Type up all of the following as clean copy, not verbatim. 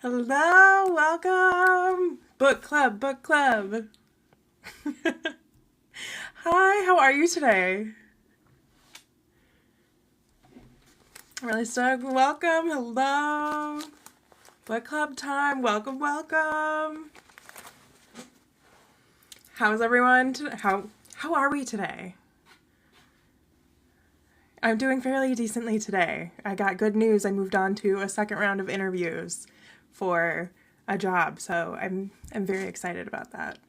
Hello, welcome. Book club, book club. Hi, how are you today? I'm really stoked. Welcome, hello. Book club time, welcome, welcome. How's everyone? How are we today? I'm doing fairly decently today. I got good news. I moved on to a second round of interviews for a job, so I'm very excited about that.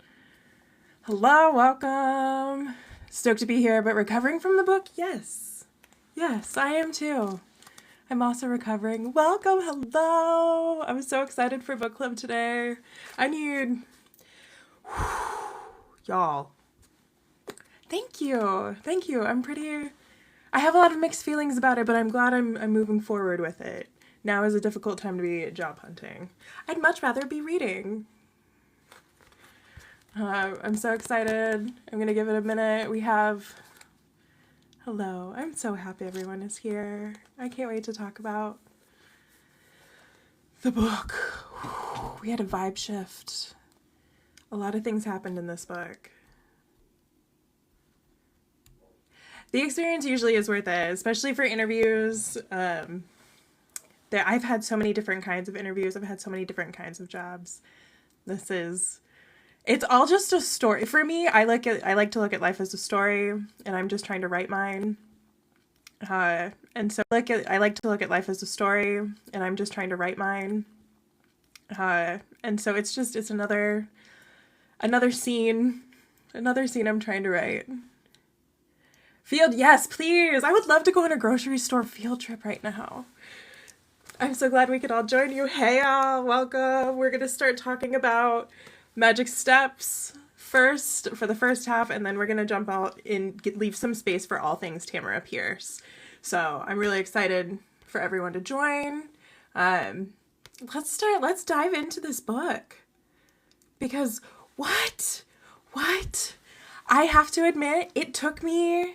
Hello, welcome. Stoked to be here, but recovering from the book? Yes. Yes, I am too. I'm also recovering. Welcome, hello. I'm so excited for book club today. I need y'all. Thank you. Thank you. I have a lot of mixed feelings about it, but I'm glad I'm moving forward with it. Now is a difficult time to be job hunting. I'd much rather be reading. I'm so excited. I'm going to give it a minute. Hello. I'm so happy everyone is here. I can't wait to talk about the book. We had a vibe shift. A lot of things happened in this book. The experience usually is worth it, especially for interviews. I've had so many different kinds of interviews. I've had so many different kinds of jobs. It's all just a story. For me, I like to look at life as a story, and I'm just trying to write mine. I like to look at life as a story, and I'm just trying to write mine. It's another scene I'm trying to write. Yes, please. I would love to go on a grocery store field trip right now. I'm so glad we could all join you. Hey, all, welcome. We're going to start talking about magic steps first for the first half, and then we're going to jump out and leave some space for all things Tamora Pierce. So I'm really excited for everyone to join. Let's dive into this book. Because what? I have to admit, it took me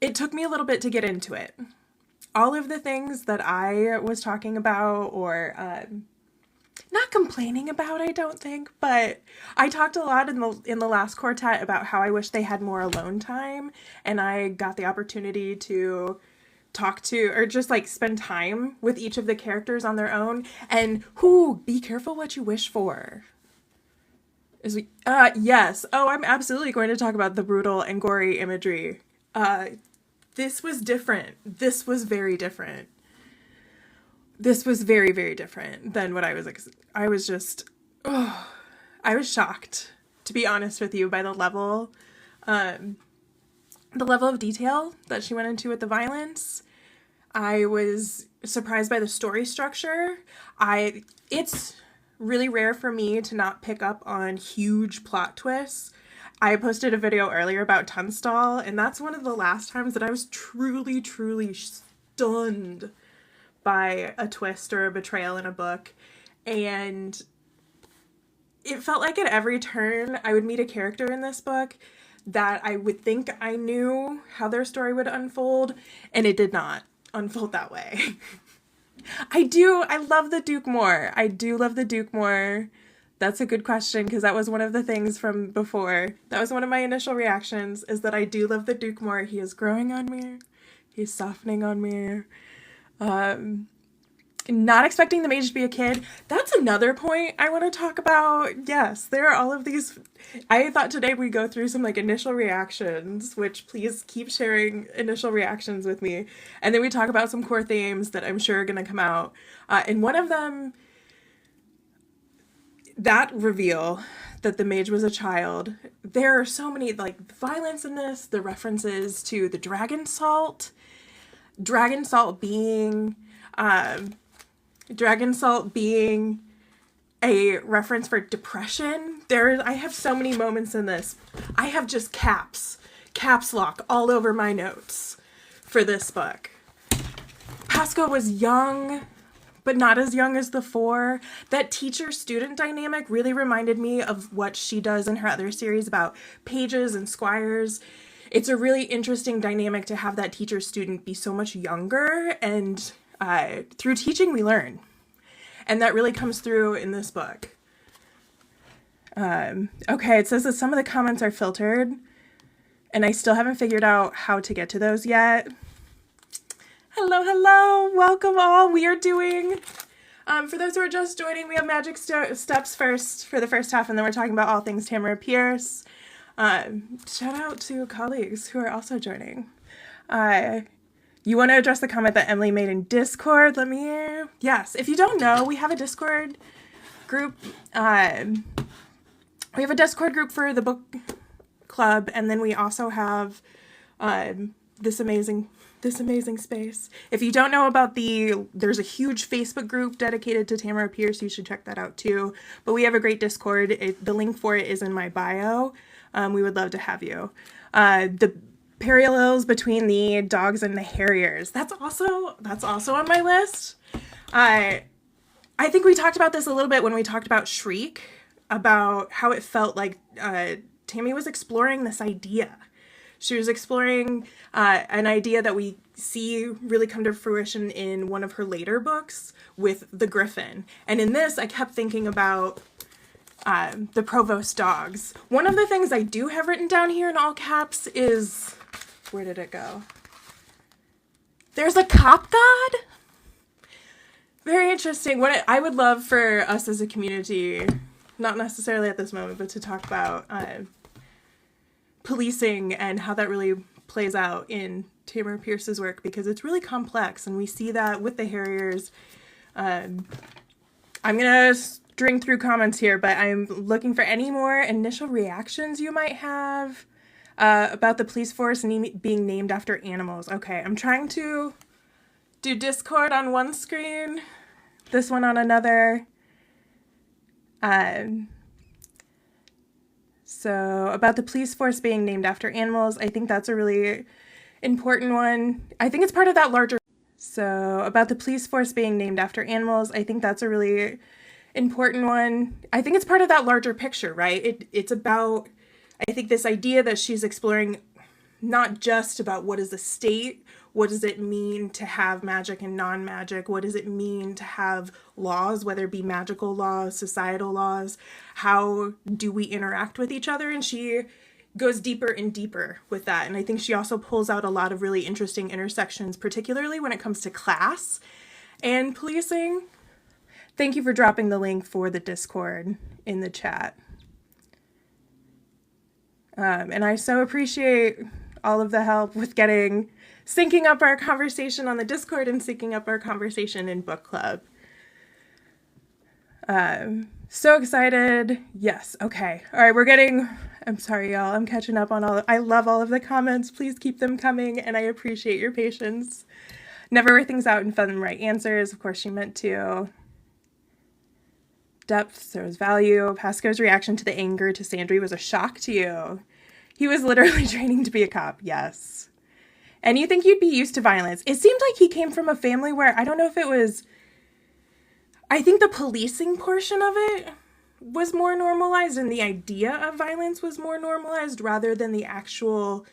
a little bit to get into it. All of the things that I was talking about or not complaining about, I don't think, but I talked a lot in the last quartet about how I wish they had more alone time, and I got the opportunity to talk to or just like spend time with each of the characters on their own. And be careful what you wish for. Yes. Oh, I'm absolutely going to talk about the brutal and gory imagery. This was different. This was very different. This was very, very different than what I was I was shocked, to be honest with you, by the level of detail that she went into with the violence. I was surprised by the story structure. It's really rare for me to not pick up on huge plot twists. I posted a video earlier about Tunstall, and that's one of the last times that I was truly, truly stunned by a twist or a betrayal in a book. And it felt like at every turn I would meet a character in this book that I would think I knew how their story would unfold, and it did not unfold that way. I love the Duke more. I do love the Duke more. That's a good question, because that was one of the things from before. That was one of my initial reactions, is that I do love the Duke more. He is growing on me. He's softening on me. Not expecting the mage to be a kid. That's another point I want to talk about. Yes, there are all of these. I thought today we'd go through some initial reactions, which please keep sharing initial reactions with me. And then we talk about some core themes that I'm sure are going to come out. And one of them, that reveal that the mage was a child. There are so many violence in this, the references to the dragon salt being a reference for depression. I have so many moments in this. I have just caps lock all over my notes for this book. Pasco was young, but not as young as the four. That teacher-student dynamic really reminded me of what she does in her other series about pages and squires. It's a really interesting dynamic to have that teacher-student be so much younger, and through teaching we learn. And that really comes through in this book. Okay, it says that some of the comments are filtered, and I still haven't figured out how to get to those yet. Hello, hello, welcome all. We are doing, for those who are just joining, we have Magic Steps first for the first half, and then we're talking about all things Tamora Pierce. Shout out to colleagues who are also joining. You want to address the comment that Emily made in Discord? Yes, if you don't know, we have a Discord group. We have a Discord group for the book club, and then we also have this amazing space. If you don't know about there's a huge Facebook group dedicated to Tamora Pierce. You should check that out too. But we have a great Discord. The link for it is in my bio. We would love to have you. The parallels between the dogs and the harriers. That's also on my list. I think we talked about this a little bit when we talked about Shriek, about how it felt like Tammy was exploring this idea. She was exploring an idea that we see really come to fruition in one of her later books with the Griffin. And in this, I kept thinking about the Provost dogs. One of the things I do have written down here in all caps is, where did it go? There's a cop god? Very interesting. What I would love for us as a community, not necessarily at this moment, but to talk about policing and how that really plays out in Tamora Pierce's work, because it's really complex, and we see that with the Harriers. I'm gonna string through comments here, but I'm looking for any more initial reactions you might have about the police force being named after animals. Okay, I'm trying to do Discord on one screen, this one on another. So about the police force being named after animals, I think that's a really important one. I think it's part of that larger. So about the police force being named after animals, I think that's a really important one. I think it's part of that larger picture, right? It's about, I think, this idea that she's exploring not just about what is the state, what does it mean to have magic and non-magic, what does it mean to have laws, whether it be magical laws, societal laws, how do we interact with each other? And she goes deeper and deeper with that. And I think she also pulls out a lot of really interesting intersections, particularly when it comes to class and policing. Thank you for dropping the link for the Discord in the chat. And I so appreciate all of the help with syncing up our conversation on the Discord and syncing up our conversation in book club. So excited. Yes. Okay. All right. I'm sorry, y'all. I'm catching up on I love all of the comments. Please keep them coming, and I appreciate your patience. Never wear things out and find the right answers. Of course, she meant to. Depth, there was value. Pasco's reaction to the anger to Sandry was a shock to you. He was literally training to be a cop. Yes. And you think you'd be used to violence. It seemed like he came from a family where, I don't know if it was, I think the policing portion of it was more normalized and the idea of violence was more normalized rather than the actual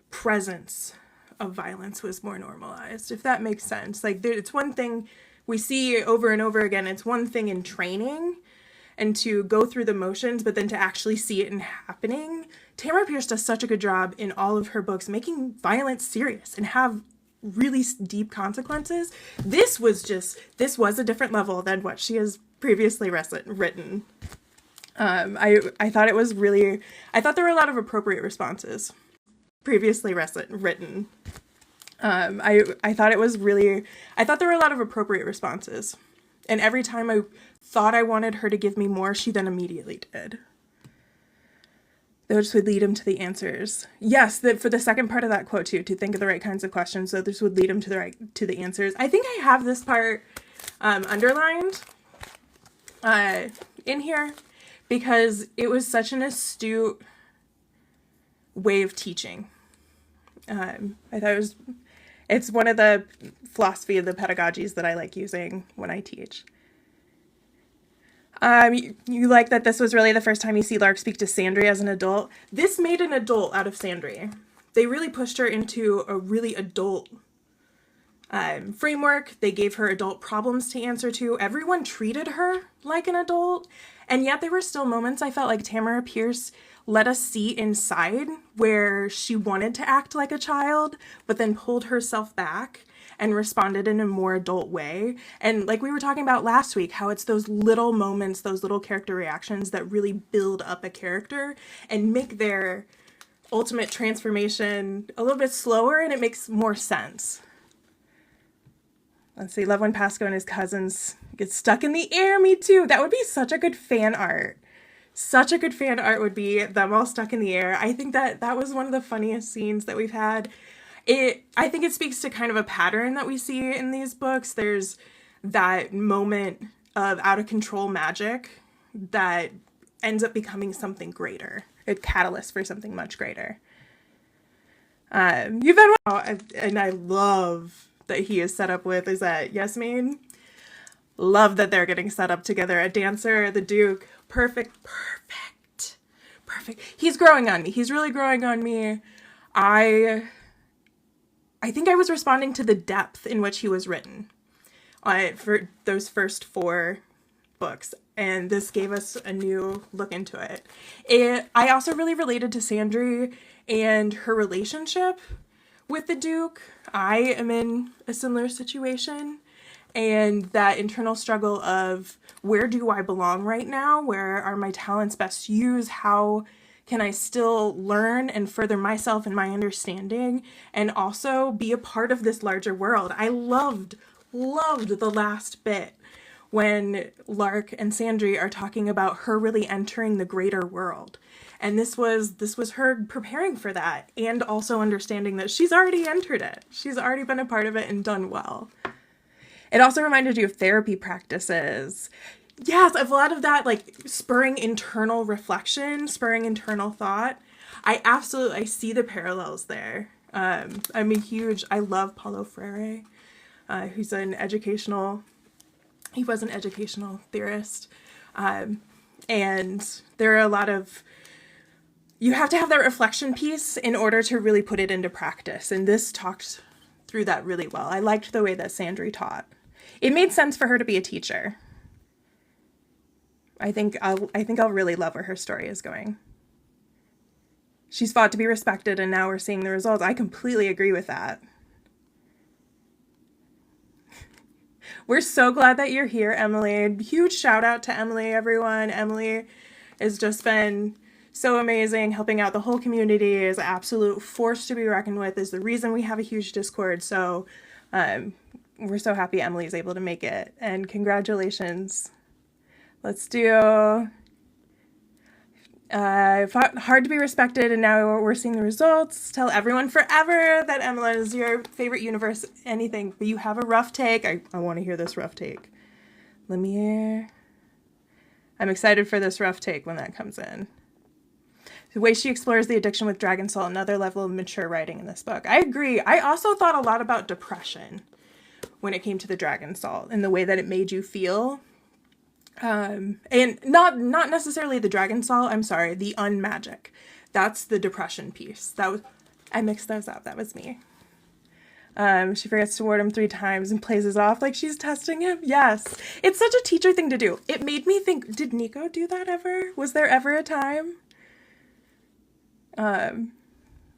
presence of violence was more normalized, if that makes sense. Like, it's one thing we see over and over again. It's one thing in training and to go through the motions, but then to actually see it happening. Tamora Pierce does such a good job in all of her books making violence serious and have really deep consequences. This was a different level than what she has previously written. I thought there were a lot of appropriate responses previously written. I thought there were a lot of appropriate responses. And every time I thought I wanted her to give me more, she then immediately did. Those would lead him to the answers. Yes, for the second part of that quote too, to think of the right kinds of questions, so this would lead him to the answers. I think I have this part underlined in here because it was such an astute way of teaching. I thought it's one of the philosophy of the pedagogies that I like using when I teach. You like that this was really the first time you see Lark speak to Sandry as an adult. This made an adult out of Sandry. They really pushed her into a really adult framework. They gave her adult problems to answer to. Everyone treated her like an adult. And yet there were still moments I felt like Tamora Pierce let us see inside where she wanted to act like a child, but then pulled herself back and responded in a more adult way. And like we were talking about last week, how it's those little moments, those little character reactions that really build up a character and make their ultimate transformation a little bit slower, and it makes more sense. Let's see, love when Pasco and his cousins get stuck in the air. Me too. That would be such a good fan art. Such a good fan art would be them all stuck in the air. I think that was one of the funniest scenes that we've had. I think it speaks to kind of a pattern that we see in these books. There's that moment of out of control magic that ends up becoming something greater, a catalyst for something much greater. You've been well, and I love that he is set up with, is that Yasmin? Love that they're getting set up together. A dancer, the Duke, perfect. He's growing on me. He's really growing on me. I think I was responding to the depth in which he was written for those first 4 books, and this gave us a new look into it. I also really related to Sandry and her relationship with the Duke. I am in a similar situation, and that internal struggle of where do I belong right now? Where are my talents best used? How can I still learn and further myself and my understanding and also be a part of this larger world? I loved the last bit when Lark and Sandry are talking about her really entering the greater world. And this was her preparing for that, and also understanding that she's already entered it. She's already been a part of it and done well. It also reminded you of therapy practices. Yes, a lot of that, like spurring internal reflection, spurring internal thought. I see the parallels there. I love Paulo Freire, who's he was an educational theorist. And there are a lot of, you have to have that reflection piece in order to really put it into practice. And this talked through that really well. I liked the way that Sandry taught. It made sense for her to be a teacher. I think I'll really love where her story is going. She's fought to be respected, and now we're seeing the results. I completely agree with that. We're so glad that you're here, Emily. Huge shout out to Emily, everyone. Emily has just been so amazing, helping out the whole community, is an absolute force to be reckoned with, is the reason we have a huge Discord. So we're so happy Emily's able to make it, and congratulations. Let's do hard to be respected, and now we're seeing the results. Tell everyone forever that Emily is your favorite universe, anything, but you have a rough take. I want to hear this rough take. I'm excited for this rough take when that comes in. The way she explores the addiction with Dragon Salt, another level of mature writing in this book. I agree. I also thought a lot about depression when it came to the Dragon Salt and the way that it made you feel. And not necessarily the Dragon Salt, I'm sorry, the Unmagic. That's the depression piece. I mixed those up. That was me. She forgets to ward him 3 times and plays it off like she's testing him. Yes. It's such a teacher thing to do. It made me think, did Nico do that ever? Was there ever a time? Let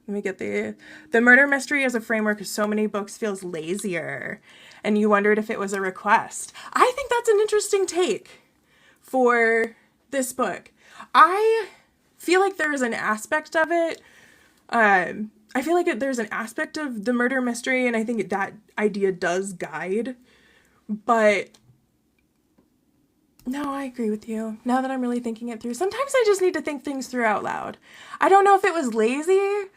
me get the murder mystery as a framework of so many books feels lazier, and you wondered if it was a request. I think that's an interesting take for this book. I feel like there is an aspect of it. I feel like there's an aspect of the murder mystery, and I think that idea does guide. But no, I agree with you. Now that I'm really thinking it through, sometimes I just need to think things through out loud. I don't know if it was lazy,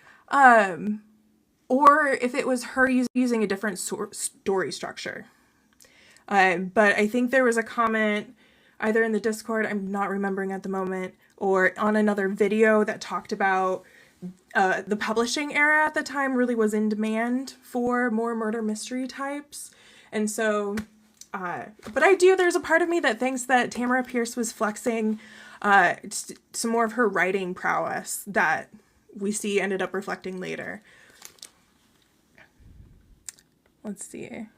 or if it was her using a different story structure. But I think there was a comment either in the Discord, I'm not remembering at the moment, or on another video that talked about the publishing era at the time really was in demand for more murder mystery types. And so, but there's a part of me that thinks that Tamora Pierce was flexing some more of her writing prowess that we see ended up reflecting later. Let's see.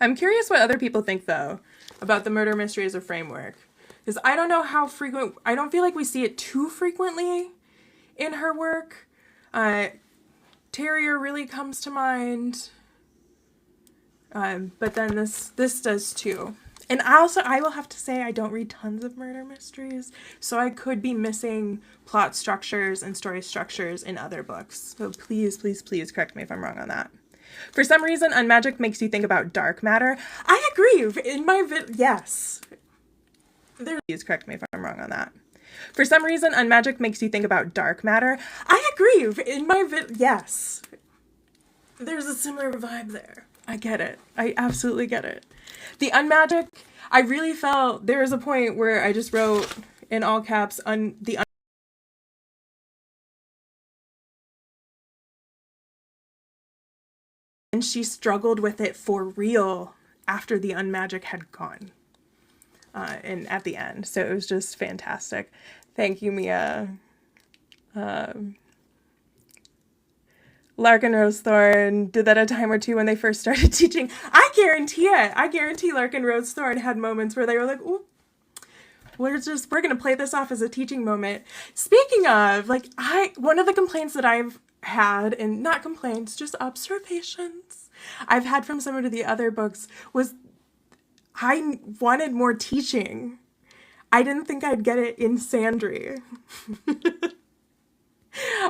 I'm curious what other people think, though, about the murder mystery as a framework. Because I don't know how frequent... I don't feel like we see it too frequently in her work. Terrier really comes to mind. But then this does too. And I will have to say I don't read tons of murder mysteries, so I could be missing plot structures and story structures in other books. So please, please, please correct me if I'm wrong on that. For some reason, Unmagic makes you think about dark matter. I agree. In my yes. Please correct me if I'm wrong on that. For some reason, Unmagic makes you think about dark matter. I agree. In my yes. There's a similar vibe there. I get it. I absolutely get it. The Unmagic, I really felt there was a point where I just wrote in all caps and she struggled with it for real after the Unmagic had gone. And at the end. So it was just fantastic. Thank you, Mia. Larkin Rosethorn did that a time or two when they first started teaching. I guarantee it. I guarantee Larkin Rosethorn had moments where they were like, ooh, we're going to play this off as a teaching moment. Speaking of, one of the complaints that I've had, and not complaints, just observations I've had from some of the other books was I wanted more teaching. I didn't think I'd get it in Sandry.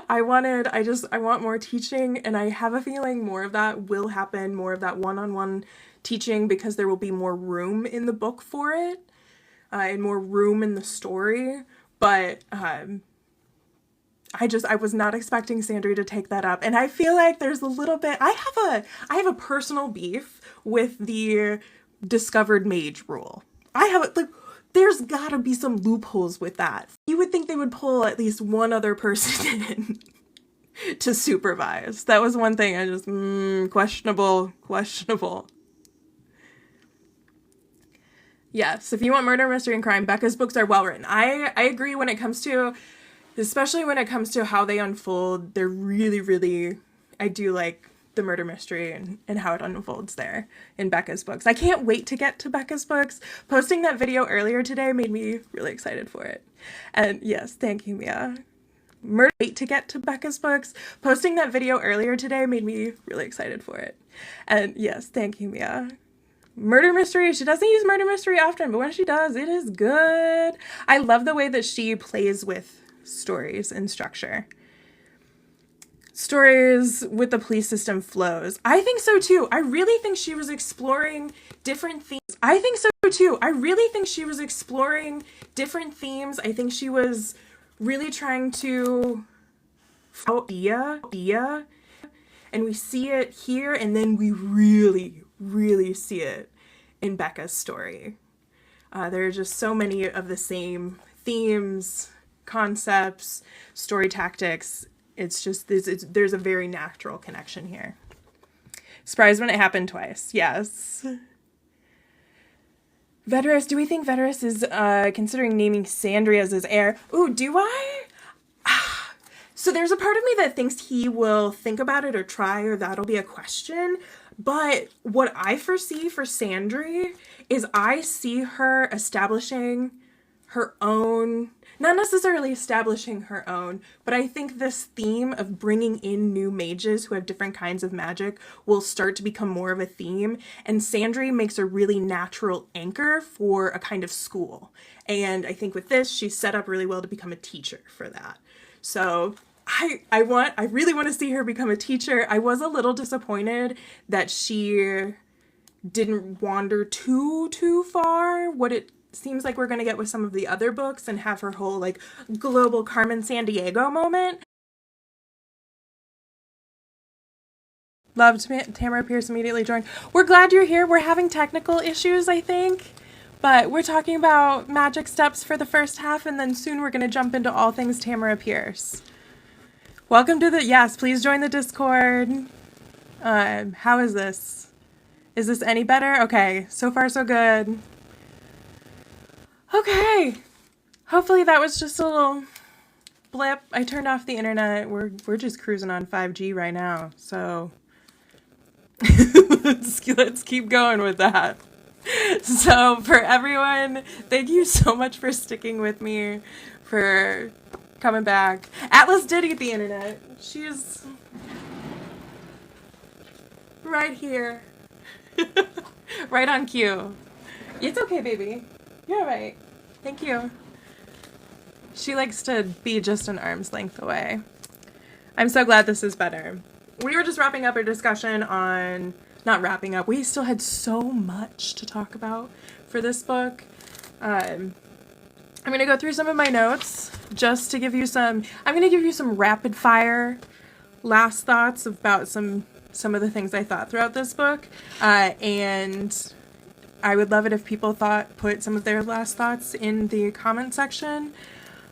I want more teaching, and I have a feeling more of that will happen, more of that one-on-one teaching, because there will be more room in the book for it, and more room in the story, but I was not expecting Sandry to take that up, and I feel like there's a little bit, I have a personal beef with the discovered mage rule. There's gotta be some loopholes with that. You would think they would pull at least one other person in to supervise. That was one thing I just, questionable. Yes, if you want murder, mystery, and crime, Becca's books are well written. I agree when it comes to, especially when it comes to how they unfold, they're really, really, I do like the murder mystery and how it unfolds there in Becca's books. I can't wait to get to Becca's books. Posting that video earlier today made me really excited for it. And yes, thank you, Mia. Wait to get to Becca's books. Posting that video earlier today made me really excited for it. And yes, thank you, Mia. Murder mystery, she doesn't use murder mystery often, but when she does, it is good. I love the way that she plays with stories and structure. Stories with the police system flows. I think so too. I really think she was exploring different themes. I think she was really trying to idea, and we see it here, and then we really, really see it in Becca's story. There are just so many of the same themes, concepts, story tactics. It's just, there's a very natural connection here. Surprised when it happened twice. Yes. Veterus, do we think Veterus is considering naming Sandry as his heir? Ooh, do I? So there's a part of me that thinks he will think about it or try, or that'll be a question. But what I foresee for Sandry is I see her establishing her own, not necessarily establishing her own, but I think this theme of bringing in new mages who have different kinds of magic will start to become more of a theme, and Sandry makes a really natural anchor for a kind of school. And I think with this, she's set up really well to become a teacher for that. So I really want to see her become a teacher. I was a little disappointed that she didn't wander too far. What it seems like we're going to get with some of the other books and have her whole global Carmen Sandiego moment. Loved Tamora Pierce immediately joined. We're glad you're here. We're having technical issues, I think, but we're talking about magic steps for the first half, and then soon we're going to jump into all things Tamora Pierce. Welcome to yes, please join the Discord. How is this? Is this any better? Okay, so far so good. Okay, hopefully that was just a little blip. I turned off the internet. We're just cruising on 5G right now, so Let's keep going with that. So for everyone, thank you so much for sticking with me, for coming back. Atlas did eat the internet. She's right here. Right on cue. It's okay, baby. You're all right. Thank you. She likes to be just an arm's length away. I'm so glad this is better. We were just wrapping up our discussion on... Not wrapping up. We still had so much to talk about for this book. I'm going to go through some of my notes just to give you some... I'm going to give you some rapid fire last thoughts about some of the things I thought throughout this book. And I would love it if people put some of their last thoughts in the comment section.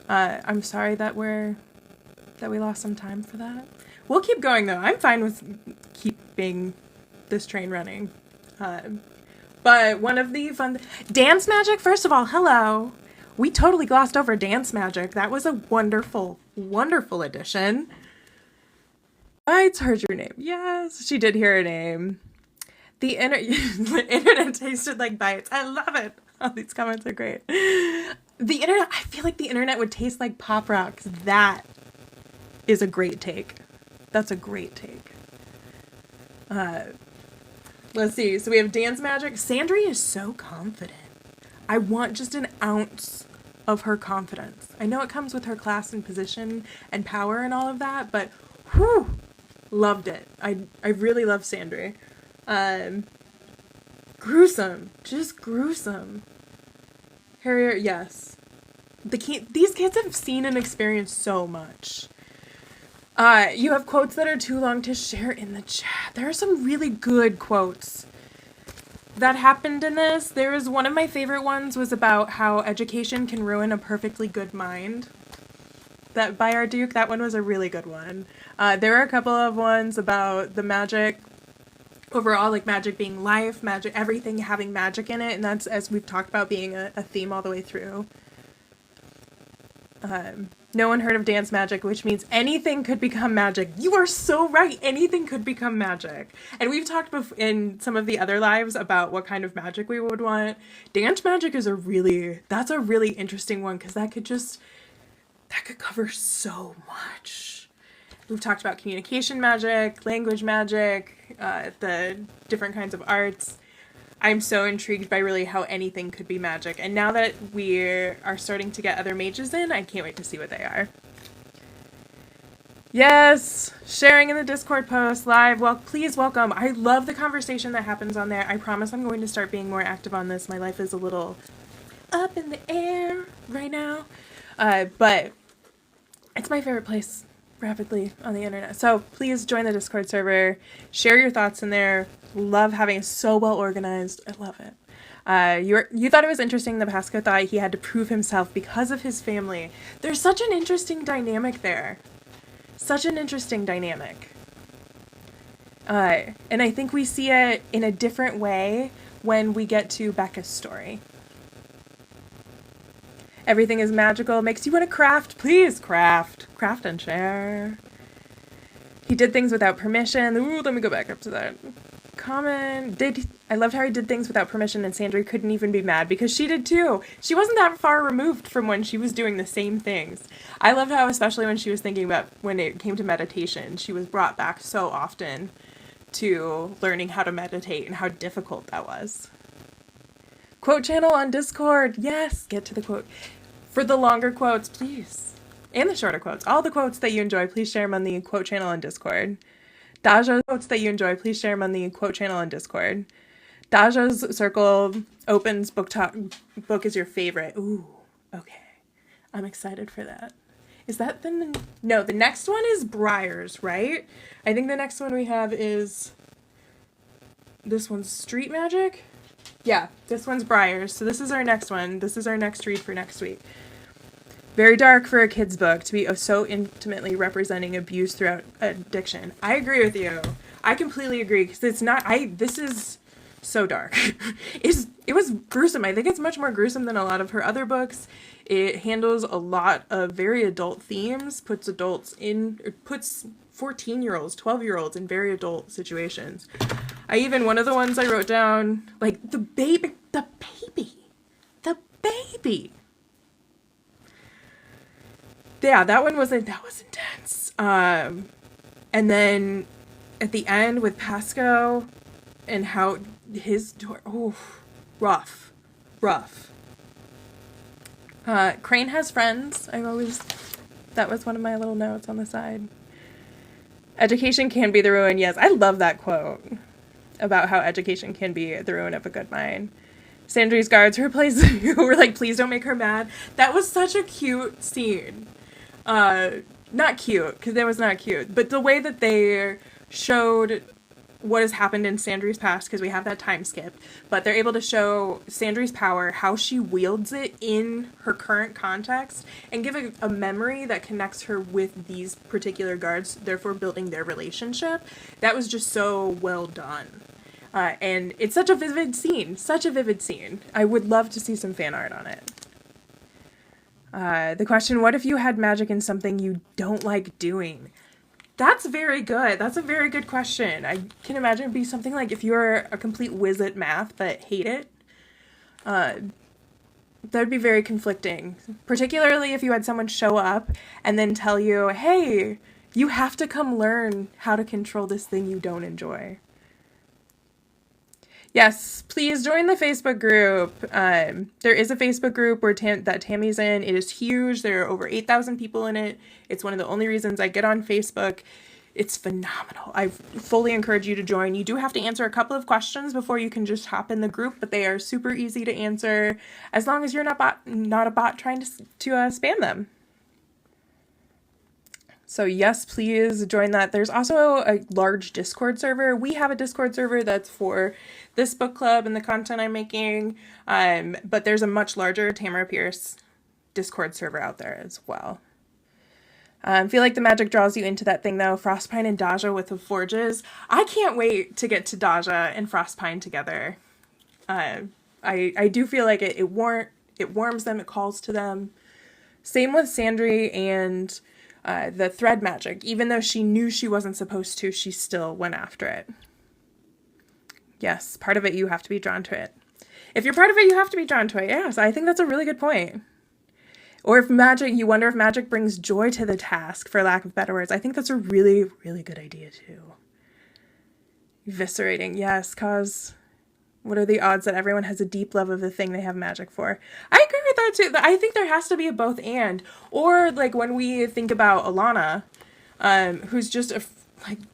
I'm sorry that we lost some time for that. We'll keep going though. I'm fine with keeping this train running. But one of the fun... Dance magic, first of all, hello. We totally glossed over dance magic. That was a wonderful, wonderful addition. Bites heard your name. Yes, she did hear her name. The internet tasted like bites. I love it. Oh, these comments are great. The internet, I feel like the internet would taste like Pop Rocks. That is a great take. That's a great take. Let's see. So we have dance magic. Sandry is so confident. I want just an ounce of her confidence. I know it comes with her class and position and power and all of that, but whew, loved it. I really love Sandry. Gruesome. Just gruesome. Harrier, yes. These kids have seen and experienced so much. You have quotes that are too long to share in the chat. There are some really good quotes that happened in this. There was one of my favorite ones was about how education can ruin a perfectly good mind. That by our Duke, that one was a really good one. There were a couple of ones about the magic overall, like magic being life, magic, everything having magic in it, and that's, as we've talked about, being a theme all the way through. No one heard of dance magic, which means anything could become magic. You are so right. Anything could become magic. And we've talked in some of the other lives about what kind of magic we would want. Dance magic is that's a really interesting one, because that could cover so much. We've talked about communication magic, language magic, the different kinds of arts. I'm so intrigued by really how anything could be magic. And now that we are starting to get other mages in, I can't wait to see what they are. Yes, sharing in the Discord post live. Well, please welcome. I love the conversation that happens on there. I promise I'm going to start being more active on this. My life is a little up in the air right now. But it's my favorite place rapidly on the internet. So please join the Discord server. Share your thoughts in there. Love having it so well organized. I love it. You thought it was interesting that Pasco thought he had to prove himself because of his family. There's such an interesting dynamic there. Such an interesting dynamic. And I think we see it in a different way when we get to Becca's story. Everything is magical. Makes you want to craft. Please craft. Craft and share. He did things without permission. Ooh, let me go back up to that. I loved how he did things without permission, and Sandry couldn't even be mad because she did too. She wasn't that far removed from when she was doing the same things. I loved how, especially when she was thinking about when it came to meditation, she was brought back so often to learning how to meditate and how difficult that was. Quote channel on Discord. Yes, get to the quote. For the longer quotes, please. And the shorter quotes. All the quotes that you enjoy, please share them on the quote channel on Discord. Daja's quotes that you enjoy, please share them on the quote channel on Discord. Daja's Circle opens book is your favorite. Ooh, okay. I'm excited for that. Is that no, the next one is Briars, right? I think the next one we have is, this one's Street Magic? Yeah, this one's Briars. So this is our next one. This is our next read for next week. Very dark for a kid's book to be so intimately representing abuse throughout addiction. I agree with you. I completely agree, because it's not, this is so dark. It was gruesome. I think it's much more gruesome than a lot of her other books. It handles a lot of very adult themes, puts 14-year-olds, 12-year-olds in very adult situations. One of the ones I wrote down, like the baby. Yeah, that was intense. And then at the end with Pasco and how his door, rough. Crane has friends. That was one of my little notes on the side. Education can be the ruin. Yes, I love that quote about how education can be the ruin of a good mind. Sandry's guards who were like, please don't make her mad. That was such a cute scene. Not cute, because that was not cute, but the way that they showed what has happened in Sandry's past, because we have that time skip, but they're able to show Sandry's power, how she wields it in her current context, and give a memory that connects her with these particular guards, therefore building their relationship. That was just so well done. And it's such a vivid scene. I would love to see some fan art on it. The question, what if you had magic in something you don't like doing? That's very good. That's a very good question. I can imagine it'd be something like if you're a complete whiz at math but hate it. That would be very conflicting. Particularly if you had someone show up and then tell you, hey, you have to come learn how to control this thing you don't enjoy. Yes, please join the Facebook group. There is a Facebook group that Tammy's in. It is huge. There are over 8,000 people in it. It's one of the only reasons I get on Facebook. It's phenomenal. I fully encourage you to join. You do have to answer a couple of questions before you can just hop in the group, but they are super easy to answer as long as you're not a bot trying to spam them. So yes, please join that. There's also a large Discord server. We have a Discord server that's for this book club and the content I'm making. But there's a much larger Tamora Pierce Discord server out there as well. I feel like the magic draws you into that thing though. Frostpine and Daja with the forges. I can't wait to get to Daja and Frostpine together. I do feel like it warms them, it calls to them. Same with Sandry and the thread magic. Even though she knew she wasn't supposed to, she still went after it. Yes, part of it, you have to be drawn to it. If you're part of it, you have to be drawn to it. Yes, I think that's a really good point. Or you wonder if magic brings joy to the task, for lack of better words. I think that's a really, really good idea too. Eviscerating, yes, cause what are the odds that everyone has a deep love of the thing they have magic for? I agree with that too. I think there has to be a both and. Or like when we think about Alana, who's just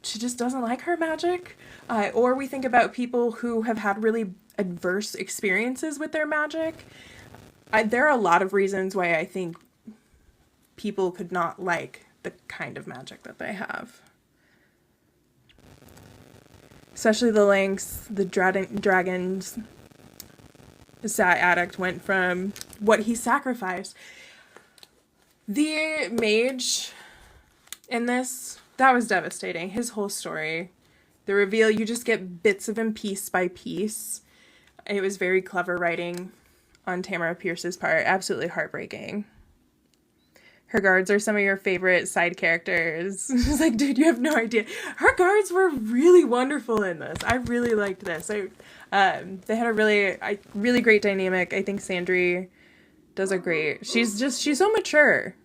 she just doesn't like her magic. Or we think about people who have had really adverse experiences with their magic. There are a lot of reasons why I think people could not like the kind of magic that they have. Especially the lynx, the dragons. The Sat addict went from what he sacrificed. The mage in this, that was devastating. His whole story. The reveal, you just get bits of him piece by piece. It was very clever writing on Tamora Pierce's part. Absolutely heartbreaking. Her guards are some of your favorite side characters. It's like, dude, you have no idea. Her guards were really wonderful in this. I really liked this. They had a really great dynamic. I think Sandry does a great. She's so mature.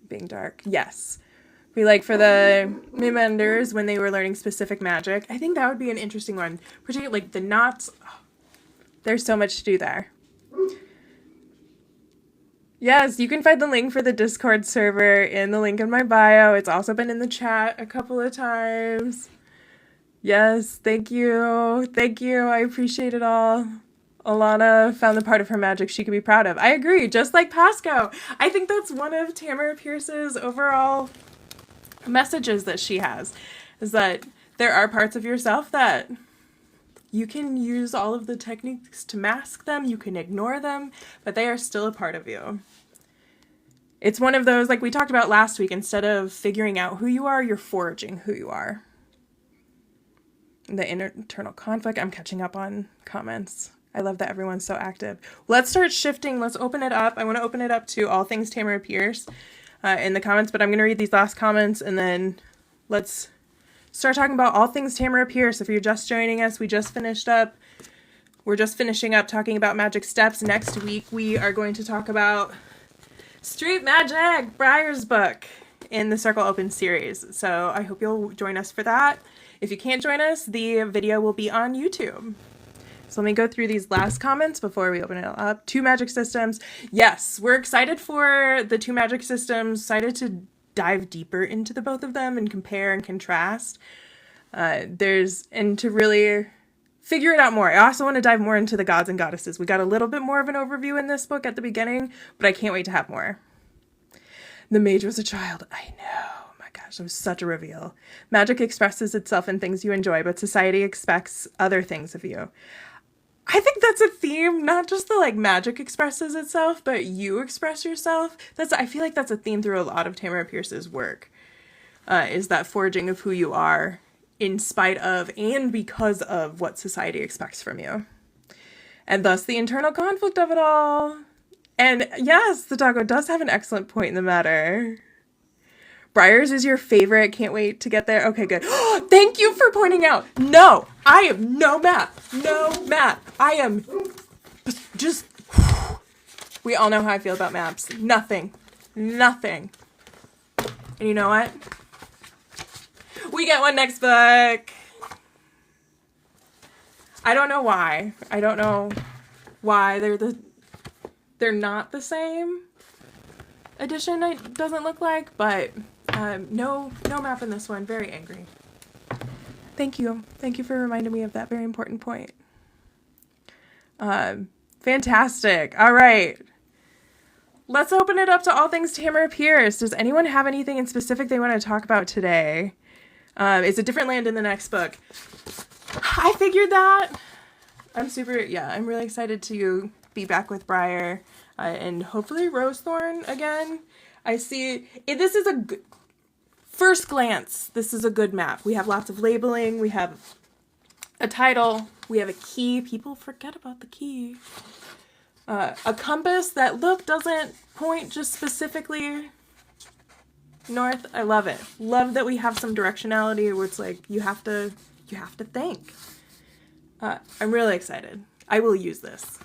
Being dark. Yes. We like for the Mimenders when they were learning specific magic. I think that would be an interesting one. Particularly like the knots. Oh, there's so much to do there. Yes, you can find the link for the Discord server in the link in my bio. It's also been in the chat a couple of times. Yes, thank you. Thank you. I appreciate it all. Alana found the part of her magic she could be proud of. I agree, just like Pasco. I think that's one of Tamora Pierce's overall messages that she has, is that there are parts of yourself that you can use all of the techniques to mask them, you can ignore them, but they are still a part of you. It's one of those, like we talked about last week, instead of figuring out who you are, you're foraging who you are. The internal conflict, I'm catching up on comments. I love that everyone's so active. Let's start shifting, let's open it up. I want to open it up to all things Tamora Pierce in the comments, but I'm going to read these last comments and then let's start talking about all things Tamora Pierce. If you're just joining us, we're just finishing up talking about magic steps. Next week, we are going to talk about Street Magic, Briar's book in the Circle Open series. So I hope you'll join us for that. If you can't join us, the video will be on YouTube. So let me go through these last comments before we open it up. 2 magic systems. Yes, we're excited for the 2 magic systems. Excited to dive deeper into the both of them and compare and contrast. And to really figure it out more. I also want to dive more into the gods and goddesses. We got a little bit more of an overview in this book at the beginning, but I can't wait to have more. The mage was a child. I know. Oh my gosh, it was such a reveal. Magic expresses itself in things you enjoy, but society expects other things of you. I think that's a theme, not just the magic expresses itself, but you express yourself. I feel like that's a theme through a lot of Tamora Pierce's work, is that forging of who you are in spite of and because of what society expects from you. And thus the internal conflict of it all. And yes, the doggo does have an excellent point in the matter. Briar's is your favorite. Can't wait to get there. Okay, good. Thank you for pointing out. No, I am no Matt. No Matt. I am just... We all know how I feel about maps. Nothing. And you know what? We get one next book. I don't know why. They're not the same edition, it doesn't look like, but no map in this one. Very angry. Thank you for reminding me of that very important point. Fantastic. All right, let's open it up to all things Tamora Pierce. Does anyone have anything in specific they want to talk about today? It's a different land in the next book. I figured that. I'm really excited to be back with Briar. And hopefully Rosethorn again. I see, this is first glance, this is a good map. We have lots of labeling, we have a title, we have a key. People forget about the key. A compass that, doesn't point just specifically north. I love it. Love that we have some directionality where it's you have to think. I'm really excited. I will use this.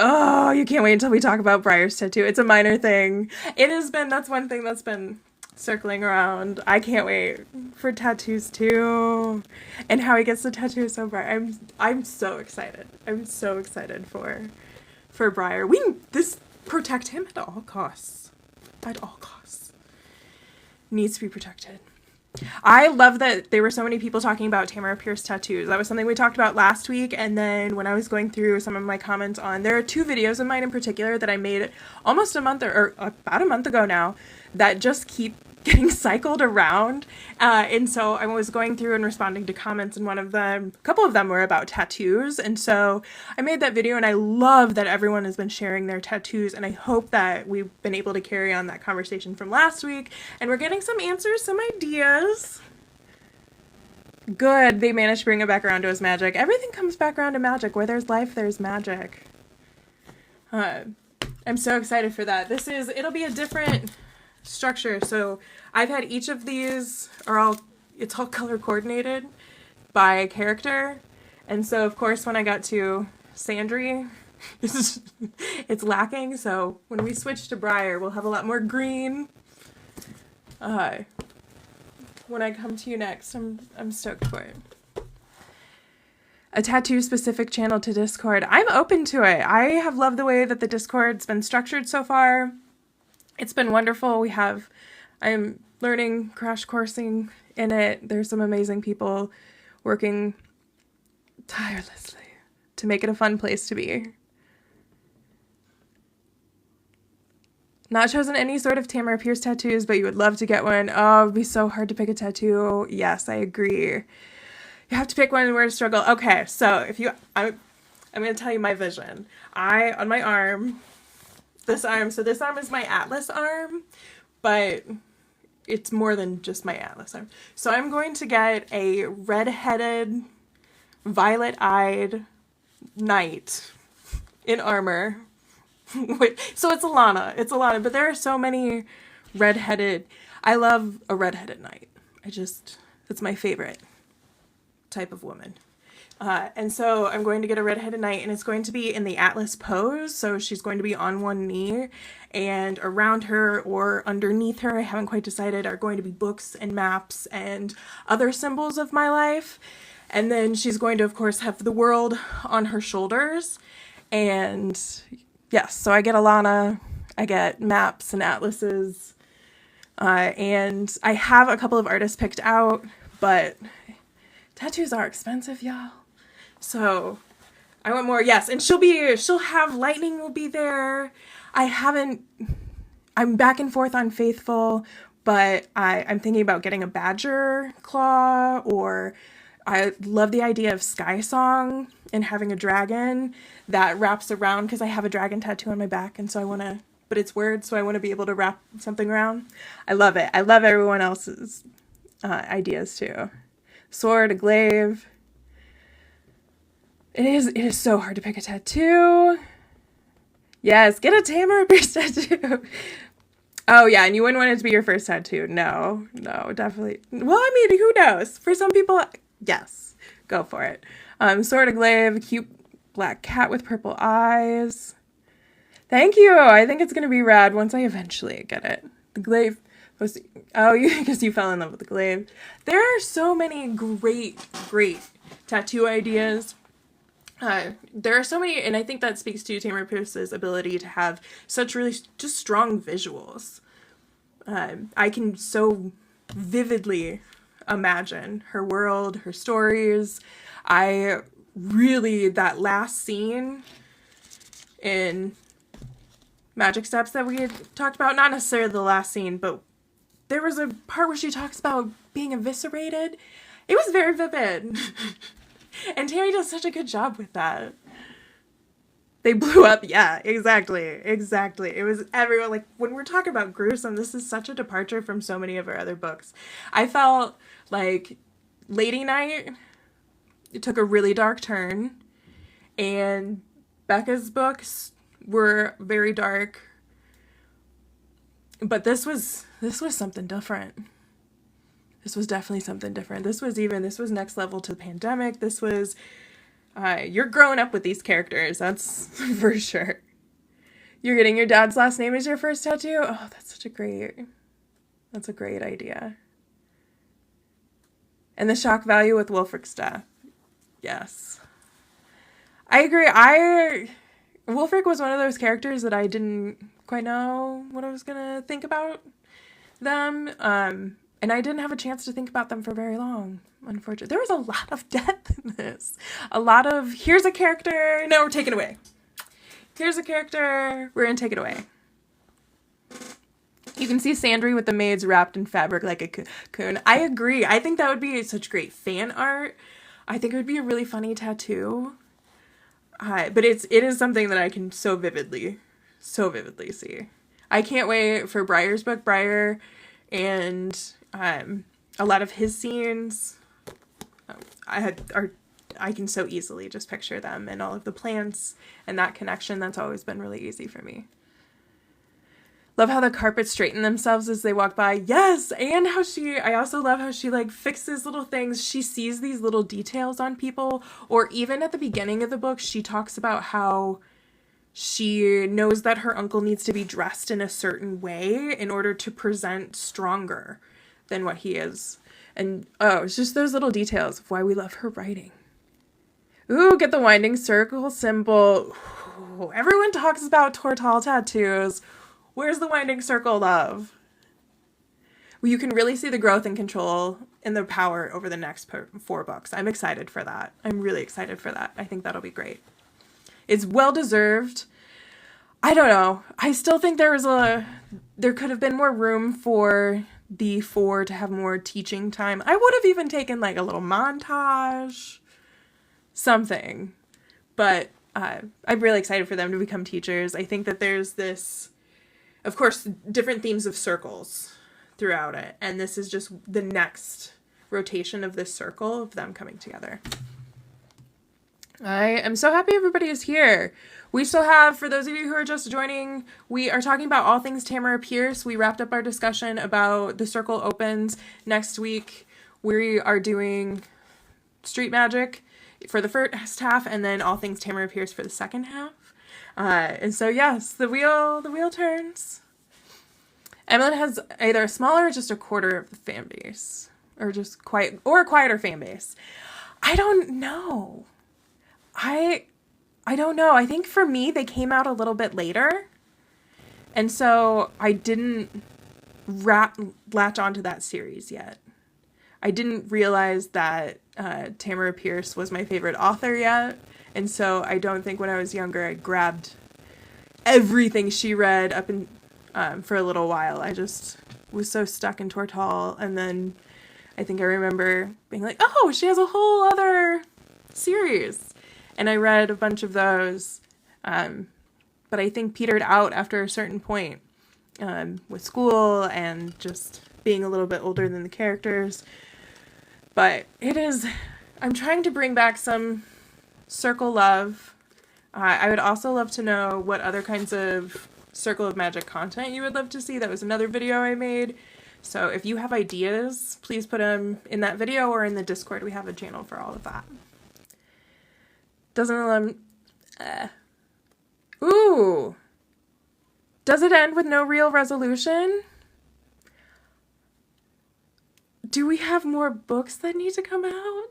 Oh, you can't wait until we talk about Briar's tattoo. It's a minor thing. That's one thing that's been circling around. I can't wait for tattoos too. And how he gets the tattoo is so bright. I'm so excited. I'm so excited for Briar. We can protect him at all costs. At all costs. Needs to be protected. I love that there were so many people talking about Tamora Pierce tattoos. That was something we talked about last week, and then when I was going through some of my comments there are 2 videos of mine in particular that I made almost a month or about a month ago now that just keep getting cycled around, and so I was going through and responding to comments, and a couple of them were about tattoos, and so I made that video, and I love that everyone has been sharing their tattoos, and I hope that we've been able to carry on that conversation from last week, and we're getting some answers, some ideas. Good, they managed to bring it back around to his magic. Everything comes back around to magic. Where there's life, there's magic. I'm so excited for that. It'll be a different structure. So I've had each of these it's all color coordinated by character. And so of course when I got to Sandry, it's lacking. So when we switch to Briar, we'll have a lot more green. When I come to you next, I'm stoked for it. A tattoo specific channel to Discord. I'm open to it. I have loved the way that the Discord's been structured so far. It's been wonderful. I'm learning, crash coursing in it. There's some amazing people working tirelessly to make it a fun place to be. Not chosen any sort of Tamora Pierce tattoos, but you would love to get one. Oh, it'd be so hard to pick a tattoo. Yes, I agree. You have to pick one where to struggle. Okay, so I'm going to tell you my vision. On my arm, this arm is my Atlas arm, but it's more than just my Atlas arm. So I'm going to get a red-headed, violet-eyed knight in armor. So it's Alana, but there are so many red-headed. I love a red-headed knight. It's my favorite type of woman. And so I'm going to get a redheaded knight, and it's going to be in the Atlas pose. So she's going to be on one knee, and around her or underneath her, I haven't quite decided, are going to be books and maps and other symbols of my life. And then she's going to, of course, have the world on her shoulders. And yes, so I get Alana, I get maps and atlases. And I have a couple of artists picked out, but tattoos are expensive, y'all. So I want more. Yes, and she'll have lightning will be there. I'm back and forth on Faithful, but I'm thinking about getting a badger claw, or I love the idea of Sky Song and having a dragon that wraps around, because I have a dragon tattoo on my back, and so but it's weird, so I want to be able to wrap something around. I love it. I love everyone else's ideas too. Sword, a glaive. It is so hard to pick a tattoo. Yes, get a Tamora Pierce tattoo. Oh yeah, and you wouldn't want it to be your first tattoo. No, definitely. Well, I mean, who knows? For some people, yes, go for it. Sword, a glaive, a cute black cat with purple eyes. Thank you. I think it's gonna be rad once I eventually get it. The glaive. Because you fell in love with the glaive. There are so many great tattoo ideas. There are so many, and I think that speaks to Tamora Pierce's ability to have such really just strong visuals. I can so vividly imagine her world, her stories. That last scene in Magic Steps that we had talked about, not necessarily the last scene, but there was a part where she talks about being eviscerated. It was very vivid. And Tammy does such a good job with that. They blew up. Yeah, exactly. It was everyone, like, when we're talking about gruesome, this is such a departure from so many of her other books. I felt like Lady Night, it took a really dark turn, and Becca's books were very dark. But this was something different. This was definitely something different. This was next level to the pandemic. This was, you're growing up with these characters, that's for sure. You're getting your dad's last name as your first tattoo? Oh, that's a great idea. And the shock value with Wulfric's death. Yes. I agree. Wulfric was one of those characters that I didn't quite know what I was gonna think about them. And I didn't have a chance to think about them for very long, unfortunately. There was a lot of death in this. A lot of, here's a character, no, we're taking it away. Here's a character, we're gonna take it away. You can see Sandry with the maids wrapped in fabric like a cocoon. I agree. I think that would be such great fan art. I think it would be a really funny tattoo. But it is something that I can so vividly see. I can't wait for Briar's book. Briar and a lot of his scenes, I can so easily just picture them and all of the plants and that connection. That's always been really easy for me. Love how the carpets straighten themselves as they walk by. Yes, and I also love how she like fixes little things. She sees these little details on people, or even at the beginning of the book, she talks about how she knows that her uncle needs to be dressed in a certain way in order to present stronger than what he is. And it's just those little details of why we love her writing. Ooh, get the winding circle symbol. Ooh, everyone talks about Tortall tattoos. Where's the winding circle, love? Well, you can really see the growth and control and the power over the next 4 books. I'm excited for that. I'm really excited for that. I think that'll be great. It's well-deserved. I don't know. I still think there could have been more room for the 4 to have more teaching time. I would have even taken like a little montage, something. But I'm really excited for them to become teachers. I think that there's this, of course, different themes of circles throughout it. And this is just the next rotation of this circle of them coming together. I am so happy everybody is here. We still have, for those of you who are just joining, we are talking about all things Tamora Pierce. We wrapped up our discussion about The Circle Opens. Next week, we are doing Street Magic for the first half, and then all things Tamora Pierce for the second half. And so, yes, the wheel turns. Emily has either a smaller or just a quarter of the fan base, or just a quieter fan base. I don't know. I don't know. I think for me, they came out a little bit later. And so I didn't latch onto that series yet. I didn't realize that Tamora Pierce was my favorite author yet. And so I don't think when I was younger, I grabbed everything she read up in, for a little while. I just was so stuck in Tortall. And then I think I remember being like, oh, she has a whole other series. And I read a bunch of those, but I think petered out after a certain point with school and just being a little bit older than the characters. But I'm trying to bring back some Circle love. I would also love to know what other kinds of Circle of Magic content you would love to see. That was another video I made. So if you have ideas, please put them in that video or in the Discord. We have a channel for all of that. Ooh. Does it end with no real resolution? Do we have more books that need to come out?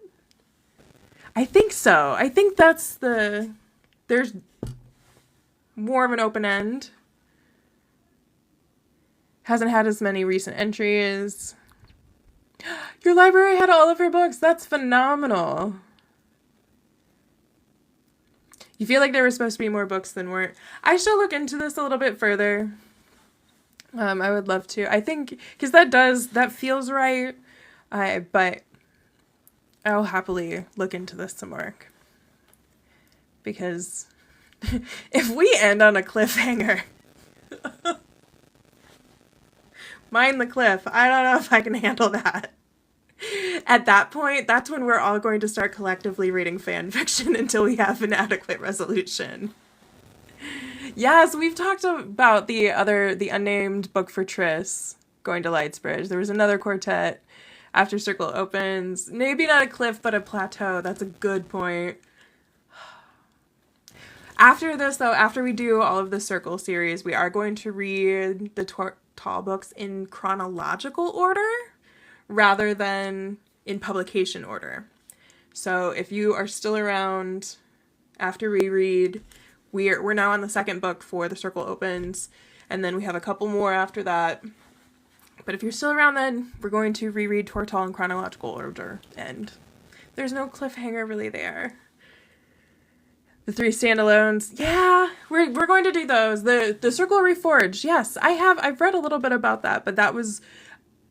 I think so. I think there's more of an open end. Hasn't had as many recent entries. Your library had all of her books. That's phenomenal. You feel like there were supposed to be more books than weren't. I shall look into this a little bit further. I would love to. I think, because that feels right. But I'll happily look into this some more. Because if we end on a cliffhanger, mind the cliff. I don't know if I can handle that. At that point, that's when we're all going to start collectively reading fan fiction until we have an adequate resolution. Yes, we've talked about the unnamed book for Triss going to Lightsbridge. There was another quartet after Circle Opens. Maybe not a cliff, but a plateau. That's a good point. After this, though, after we do all of the Circle series, we are going to read the Tall books in chronological order rather than in publication order. So if you are still around after we read, we're now on the second book for The Circle Opens, and then we have a couple more after that. But if you're still around then, we're going to reread Tortall in chronological order, and there's no cliffhanger really there. The 3 standalones, yeah, we're going to do those. The Circle Reforged, yes, I've read a little bit about that, but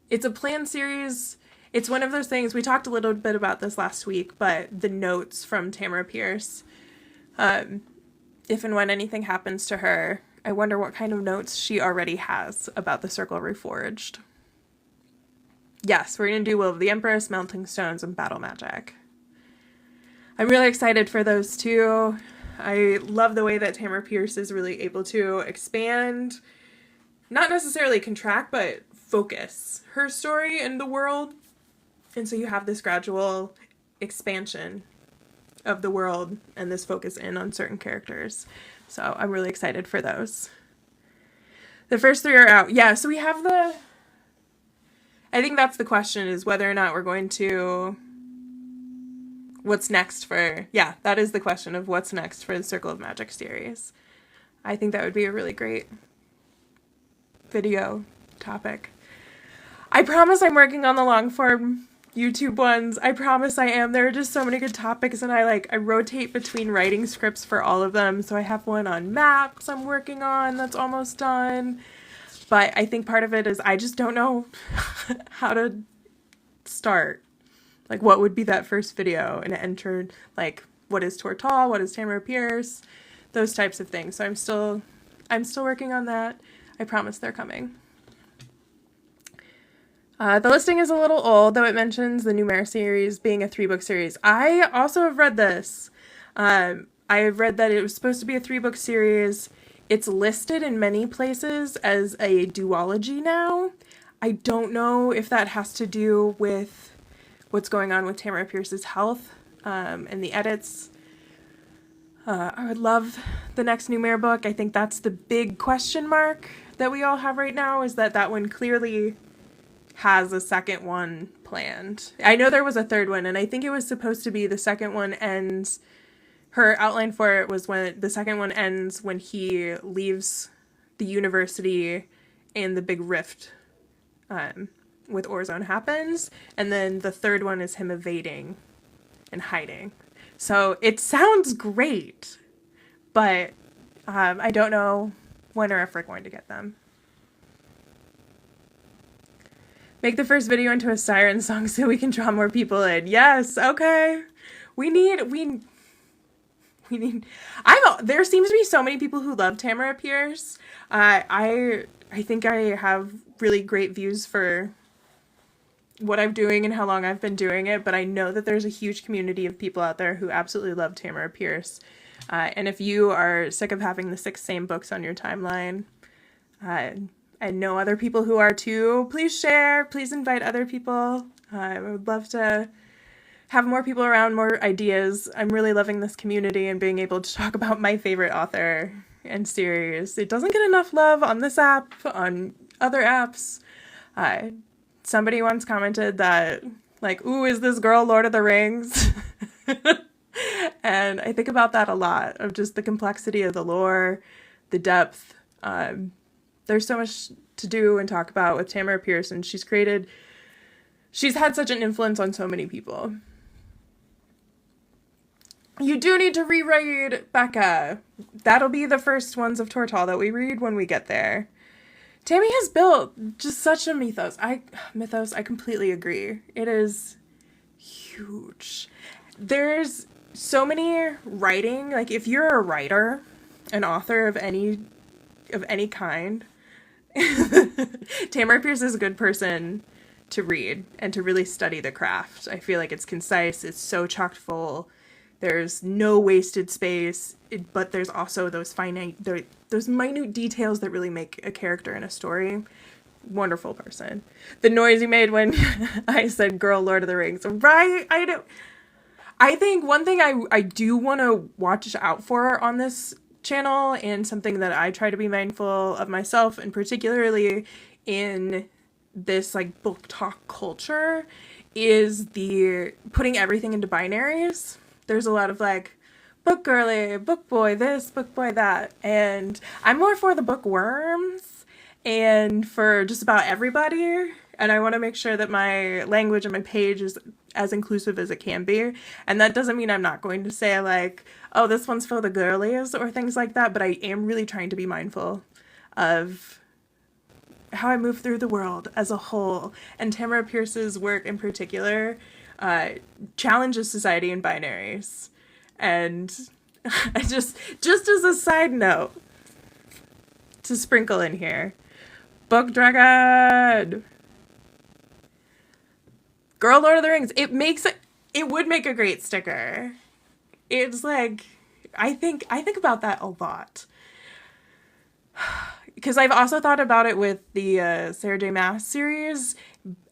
it's a planned series. It's one of those things, we talked a little bit about this last week, but the notes from Tamora Pierce, if and when anything happens to her, I wonder what kind of notes she already has about the Circle Reforged. Yes, we're going to do Will of the Empress, Melting Stones, and Battle Magic. I'm really excited for those two. I love the way that Tamora Pierce is really able to expand, not necessarily contract, but focus her story in the world. And so you have this gradual expansion of the world and this focus in on certain characters. So I'm really excited for those. The first 3 are out. Yeah, so we have I think that's the question, is whether or not we're going to... What's next for... Yeah, that is the question of what's next for the Circle of Magic series. I think that would be a really great video topic. I promise I'm working on the long form YouTube ones. I promise I am. There are just so many good topics, and I rotate between writing scripts for all of them. So I have one on maps I'm working on that's almost done. But I think part of it is I just don't know how to start. Like, what would be that first video? And enter, what is Tortall? What is Tamora Pierce? Those types of things. So I'm still working on that. I promise they're coming. The listing is a little old, though it mentions the Numer series being a 3-book series. I also have read this. I've read that it was supposed to be a 3-book series. It's listed in many places as a duology now. I don't know if that has to do with what's going on with Tamora Pierce's health and the edits. I would love the next Numair book. I think that's the big question mark that we all have right now, is that one clearly has a second one planned. I know there was a third one, and I think it was supposed to be the second one ends. Her outline for it was when the second one ends when he leaves the university and the big rift with Orezone happens, and then the third one is him evading and hiding. So it sounds great, but I don't know when or if we're going to get them. Make the first video into a siren song so we can draw more people in. Yes, okay. We need. There seems to be so many people who love Tamora Pierce. I think I have really great views for what I'm doing and how long I've been doing it, but I know that there's a huge community of people out there who absolutely love Tamora Pierce. And if you are sick of having the 6 same books on your timeline, and know other people who are too, please share, please invite other people. I would love to have more people around, more ideas. I'm really loving this community and being able to talk about my favorite author and series. It doesn't get enough love on this app, on other apps. Somebody once commented that, like, ooh, is this girl Lord of the Rings? And I think about that a lot, of just the complexity of the lore, the depth. There's so much to do and talk about with Tamora Pierce, and she's had such an influence on so many people. You do need to reread Becca. That'll be the first ones of Tortall that we read when we get there. Tammy has built just such a mythos. I completely agree. It is huge. There's so many writing, like if you're a writer, an author of any kind, Tamora Pierce is a good person to read and to really study the craft. I feel like it's concise, it's so chock full. There's no wasted space, but there's also those minute details that really make a character in a story. Wonderful person. The noise you made when I said girl Lord of the Rings, right? I think one thing I do want to watch out for on this channel, and something that I try to be mindful of myself, and particularly in this like book talk culture, is the putting everything into binaries. There's a lot of like book girly, book boy this, book boy that, and I'm more for the bookworms and for just about everybody, and I want to make sure that my language and my page is as inclusive as it can be. And that doesn't mean I'm not going to say like, oh, this one's for the girlies or things like that, but I am really trying to be mindful of how I move through the world as a whole. And Tamora Pierce's work in particular challenges society in binaries. And I just as a side note to sprinkle in here, Book Dragon, girl Lord of the Rings, it would make a great sticker. It's like, I think about that a lot. Because I've also thought about it with the Sarah J. Maas series,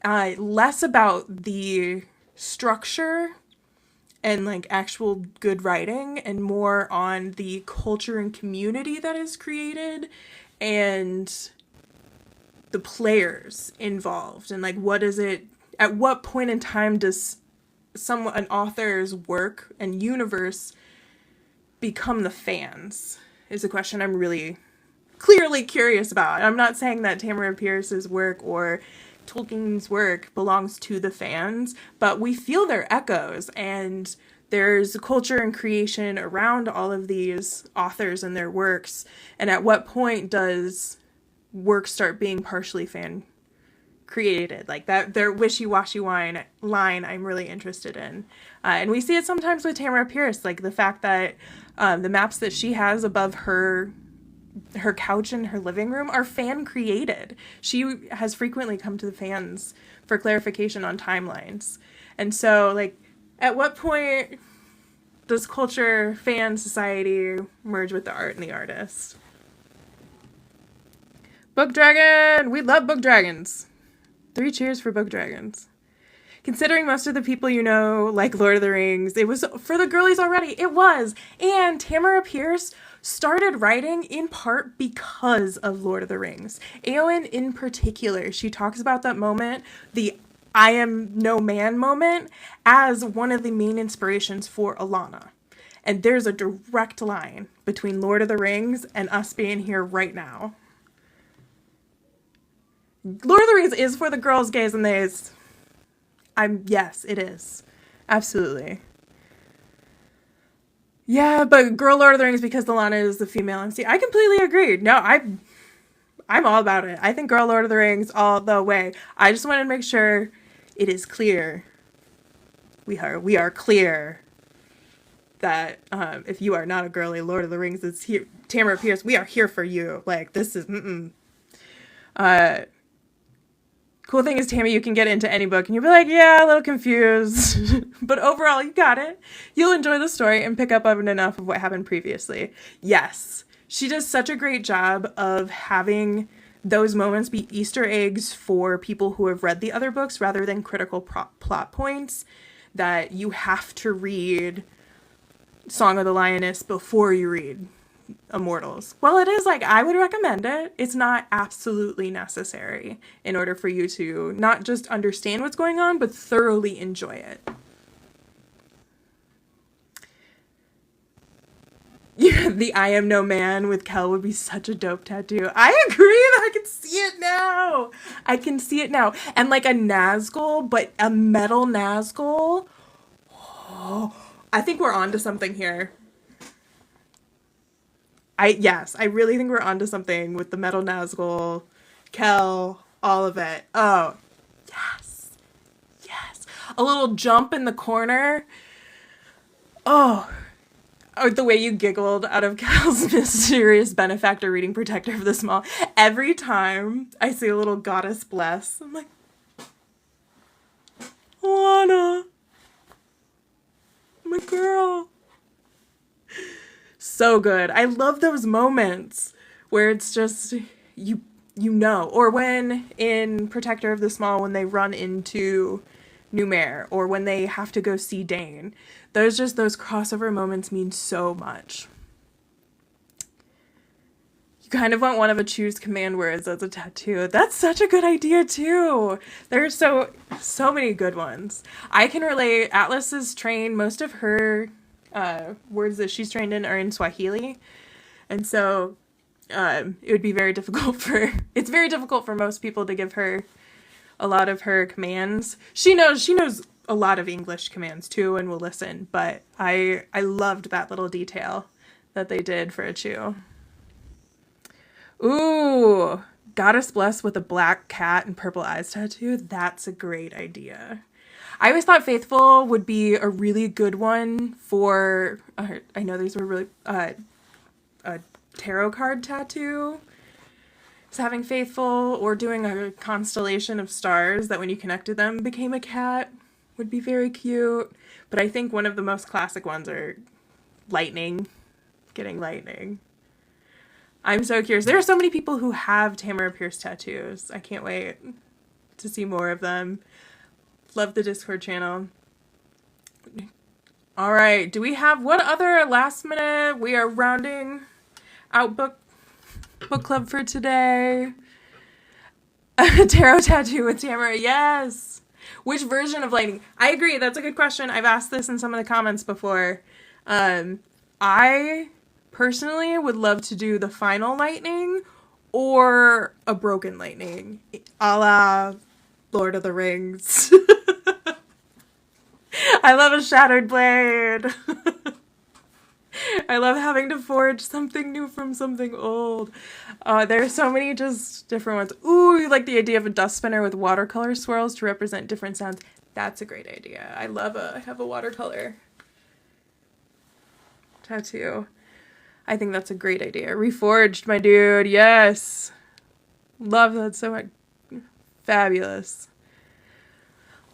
less about the structure and like actual good writing, and more on the culture and community that is created and the players involved, and like at what point in time does an author's work and universe become the fans, is a question I'm really clearly curious about. I'm not saying that Tamora Pierce's work or Tolkien's work belongs to the fans, but we feel their echoes, and there's culture and creation around all of these authors and their works. And at what point does work start being partially fan created? Like that, their wishy-washy line I'm really interested in. And we see it sometimes with Tamora Pierce, like the fact that the maps that she has above her couch in her living room are fan created. She has frequently come to the fans for clarification on timelines. And so like, at what point Does culture, fan, society merge with the art and the artist? Book dragon! We love book dragons. 3 cheers for book dragons. Considering most of the people you know like Lord of the Rings, it was for the girlies already. It was. And Tamora Pierce started writing in part because of Lord of the Rings. Eowyn in particular, she talks about that moment, the I am no man moment, as one of the main inspirations for Alana. And there's a direct line between Lord of the Rings and us being here right now. Lord of the Rings is for the girls, gays, and theys. Yes, it is. Absolutely. Yeah, but girl Lord of the Rings because Alana is the female MC. I completely agree. No, I'm all about it. I think girl Lord of the Rings all the way. I just want to make sure it is clear. We are clear that if you are not a girly Lord of the Rings, it's here. Tamora Pierce, we are here for you. Like, this is cool thing is, Tammy, you can get into any book and you'll be like, yeah, a little confused. But overall, you got it. You'll enjoy the story and pick up on enough of what happened previously. Yes, she does such a great job of having those moments be Easter eggs for people who have read the other books rather than critical plot points that you have to read Song of the Lioness before you read Immortals. Well, it is, like, I would recommend it. It's not absolutely necessary in order for you to not just understand what's going on, but thoroughly enjoy it. Yeah, the I am no man with Kel would be such a dope tattoo. I agree. I can see it now. I can see it now. And like a Nazgul, but a metal Nazgul. Oh, I think we're onto something here. Yes, I really think we're onto something with the metal Nazgul, Kel, all of it. Oh, yes. Yes. A little jump in the corner. Oh, the way you giggled out of Kel's mysterious benefactor reading Protector of the Small. Every time I see a little goddess bless, I'm like, Lana, my girl. So good. I love those moments where it's just, you know. Or when in Protector of the Small, when they run into Numair, or when they have to go see Dane. Those crossover moments mean so much. You kind of want one of a choose command words as a tattoo. That's such a good idea too. There's so many good ones. I can relate. Atlas is trained, most of her words that she's trained in are in Swahili. And so it would be very difficult it's very difficult for most people to give her a lot of her commands. She knows a lot of English commands too and will listen, but I loved that little detail that they did for Achu. Ooh, Goddess Bless with a black cat and purple eyes tattoo. That's a great idea. I always thought Faithful would be a really good one for, I know these were really, a tarot card tattoo. So having Faithful or doing a constellation of stars that when you connected them became a cat would be very cute. But I think one of the most classic ones are lightning, getting lightning. I'm so curious. There are so many people who have Tamora Pierce tattoos. I can't wait to see more of them. Love the Discord channel. All right. Do we have what other last minute? We are rounding out book club for today. A tarot tattoo with Tamora. Yes. Which version of lightning? I agree. That's a good question. I've asked this in some of the comments before. I personally would love to do the final lightning or a broken lightning, a la Lord of the Rings. I love a shattered blade. I love having to forge something new from something old. There are so many just different ones. Ooh, you like the idea of a dust spinner with watercolor swirls to represent different sounds. That's a great idea. I have a watercolor tattoo. I think that's a great idea. Reforged, my dude. Yes. Love that so much. Fabulous.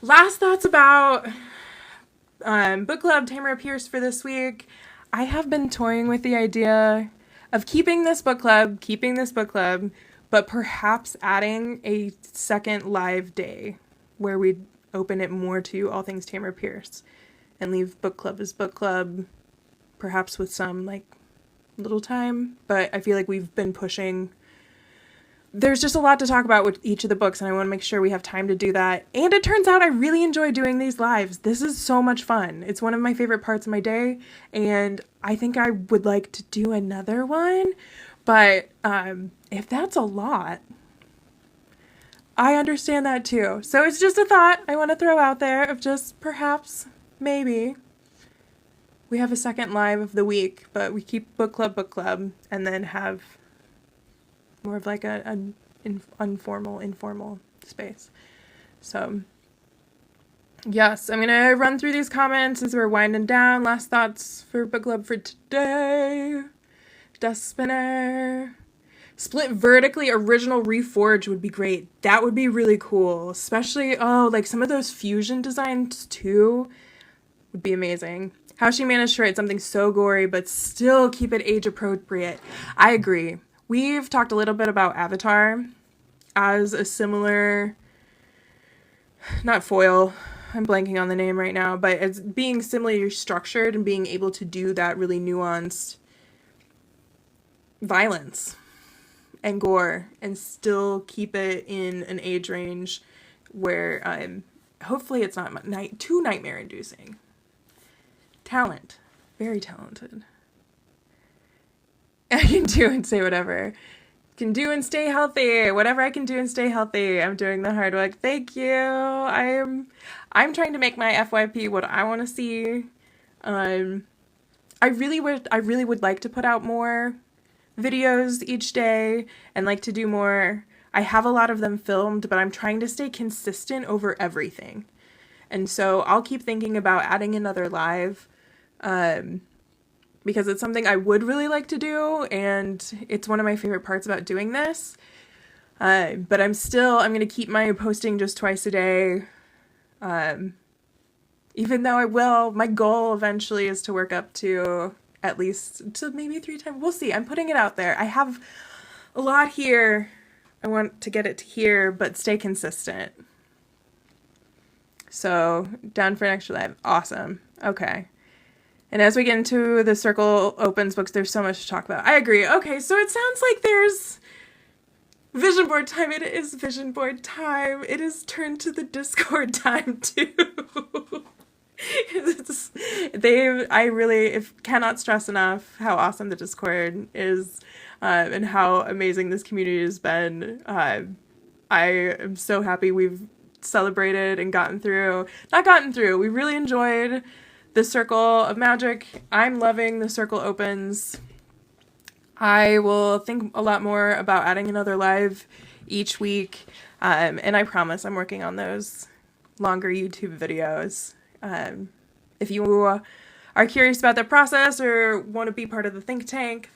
Last thoughts about book club Tamora Pierce for this week. I have been toying with the idea of keeping this book club, but perhaps adding a second live day where we open it more to all things Tamora Pierce and leave book club as book club, perhaps with some like little time. But I feel like we've been pushing. There's just a lot to talk about with each of the books, and I want to make sure we have time to do that. And it turns out I really enjoy doing these lives. This is so much fun. It's one of my favorite parts of my day, and I think I would like to do another one. But if that's a lot, I understand that too. So it's just a thought I want to throw out there of just perhaps, maybe, we have a second live of the week, but we keep book club, and then have more of like an informal space. So yes, I'm gonna run through these comments as we're winding down. Last thoughts for book club for today. Desk spinner. Split vertically original reforge would be great. That would be really cool. Especially, like some of those fusion designs too would be amazing. How she managed to write something so gory but still keep it age appropriate. I agree. We've talked a little bit about Avatar as a similar, not foil, I'm blanking on the name right now, but it's being similarly structured and being able to do that really nuanced violence and gore and still keep it in an age range where hopefully it's not too nightmare inducing. Talent. Very talented. I can do and say whatever. Can do and stay healthy. Whatever I can do and stay healthy. I'm doing the hard work. Thank you. I'm trying to make my FYP what I want to see. I really would like to put out more videos each day and like to do more. I have a lot of them filmed, but I'm trying to stay consistent over everything. And so I'll keep thinking about adding another live. Because it's something I would really like to do, and it's one of my favorite parts about doing this. But I'm going to keep my posting just twice a day. Even though my goal eventually is to work up to at least to maybe 3 times. We'll see. I'm putting it out there. I have a lot here. I want to get it to here, but stay consistent. So down for an extra live. Awesome. Okay. And as we get into the Circle Opens books, there's so much to talk about. I agree. Okay, so it sounds like there's vision board time. It is vision board time. It is turned to the Discord time, too. I really cannot stress enough how awesome the Discord is and how amazing this community has been. I am so happy we've celebrated and we really enjoyed the Circle of Magic. I'm loving the Circle Opens. I will think a lot more about adding another live each week. And I promise I'm working on those longer YouTube videos. If you are curious about the process or want to be part of the think tank,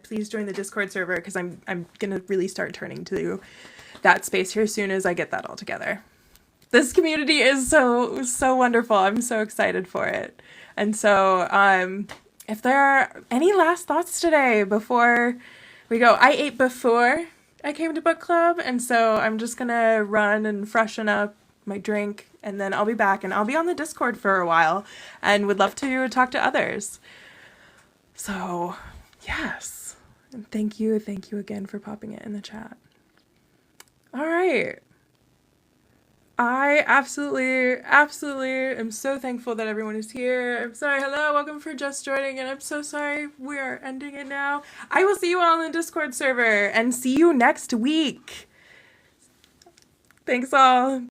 please join the Discord server because I'm going to really start turning to that space here as soon as I get that all together. This community is so wonderful. I'm so excited for it. And so if there are any last thoughts today before we go, I ate before I came to book club, and so I'm just going to run and freshen up my drink, and then I'll be back, and I'll be on the Discord for a while and would love to talk to others. So, yes. And thank you again for popping it in the chat. All right. I absolutely am so thankful that everyone is here. I'm sorry, hello, welcome for just joining, and I'm so sorry we are ending it now. I will see you all in the Discord server, and see you next week. Thanks all.